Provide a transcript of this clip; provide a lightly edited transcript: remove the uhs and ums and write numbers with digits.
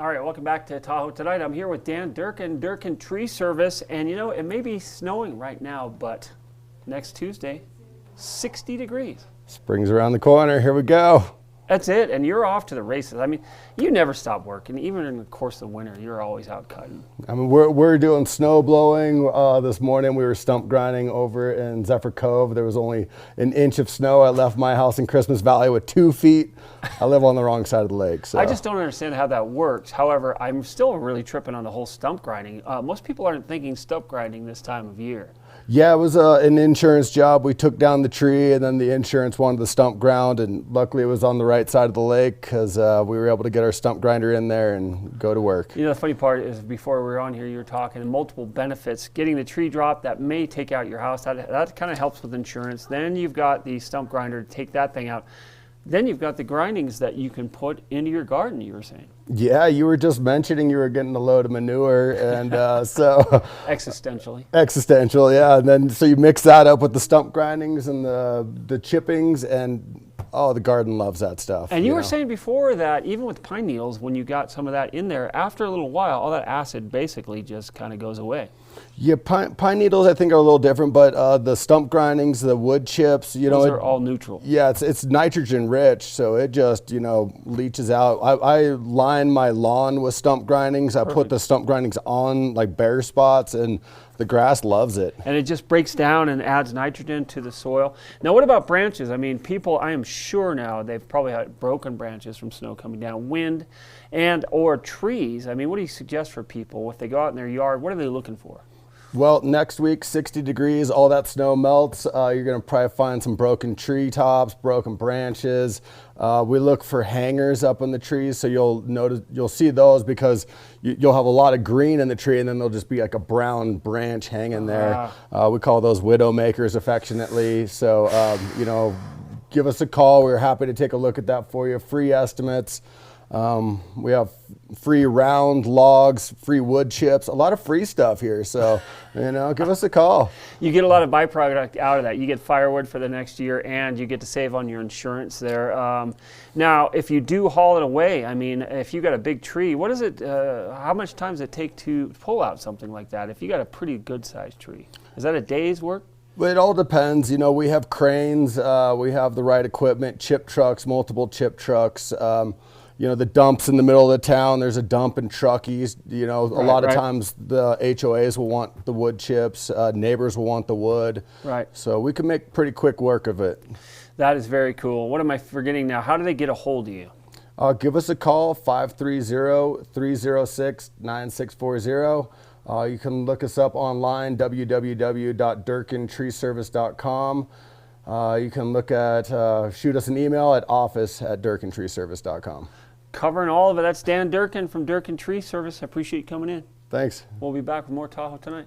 All right, welcome back to Tahoe Tonight. I'm here with Dan Durkin, Durkin Tree Service, and you know, it may be snowing right now, but next Tuesday, 60 degrees. Spring's around the corner. Here we go. That's it, and you're off to the races. I mean, you never stop working. Even in the course of the winter, you're always out cutting. I mean, we're doing snow blowing. This morning we were stump grinding over in Zephyr Cove. There was only an inch of snow. I left my house in Christmas Valley with 2 feet. I live on the wrong side of the lake. So. I just don't understand how that works. However, I'm still really tripping on the whole stump grinding. Most people aren't thinking stump grinding this time of year. Yeah, it was an insurance job. We took down the tree, and then the insurance wanted the stump ground, and luckily it was on the right side of the lake because we were able to get our stump grinder in there and go to work. You know, the funny part is before we were on here, you were talking multiple benefits. Getting the tree dropped, that may take out your house. That kind of helps with insurance. Then you've got the stump grinder to take that thing out. Then you've got the grindings that you can put into your garden, you were saying. Yeah, you were just mentioning you were getting a load of manure, and so... Existential, yeah. And then so you mix that up with the stump grindings and the chippings, and oh, the garden loves that stuff. And you were saying before that even with pine needles, when you got some of that in there, after a little while, all that acid basically just kind of goes away. Yeah, pine needles I think are a little different, but the stump grindings, the wood chips, you know, those are all neutral. Yeah, it's nitrogen rich, so it just, you know, leaches out. I line my lawn with stump grindings. I put the stump grindings on like bare spots, and the grass loves it. And it just breaks down and adds nitrogen to the soil. Now, what about branches? I mean, people, I am sure now, they've probably had broken branches from snow coming down, wind, and or trees. I mean, what do you suggest for people if they go out in their yard? What are they looking for? Well, next week, 60 degrees, all that snow melts. You're going to probably find some broken tree tops, broken branches. We look for hangers up in the trees, so you'll see those because you'll have a lot of green in the tree, and then there'll just be like a brown branch hanging there. We call those widow makers affectionately. So, you know, give us a call. We're happy to take a look at that for you. Free estimates. We have free round logs, free wood chips, a lot of free stuff here. So, you know, give us a call. You get a lot of byproduct out of that. You get firewood for the next year, and you get to save on your insurance there. Now, if you do haul it away, I mean, if you got a big tree, what is it, how much time does it take to pull out something like that? If you got a pretty good sized tree, is that a day's work? Well, it all depends. You know, we have cranes, we have the right equipment, chip trucks, multiple chip trucks. You know, the dumps in the middle of the town, there's a dump and truckies. You know, a lot of times the HOAs will want the wood chips, neighbors will want the wood. Right. So we can make pretty quick work of it. That is very cool. What am I forgetting now? How do they get a hold of you? Give us a call, 530-306-9640. You can look us up online, www.durkintreeservice.com. You can look at, shoot us an email at office@durkintreeservice.com. Covering all of it. That's Dan Durkin from Durkin Tree Service. I appreciate you coming in. Thanks. We'll be back with more Tahoe Tonight.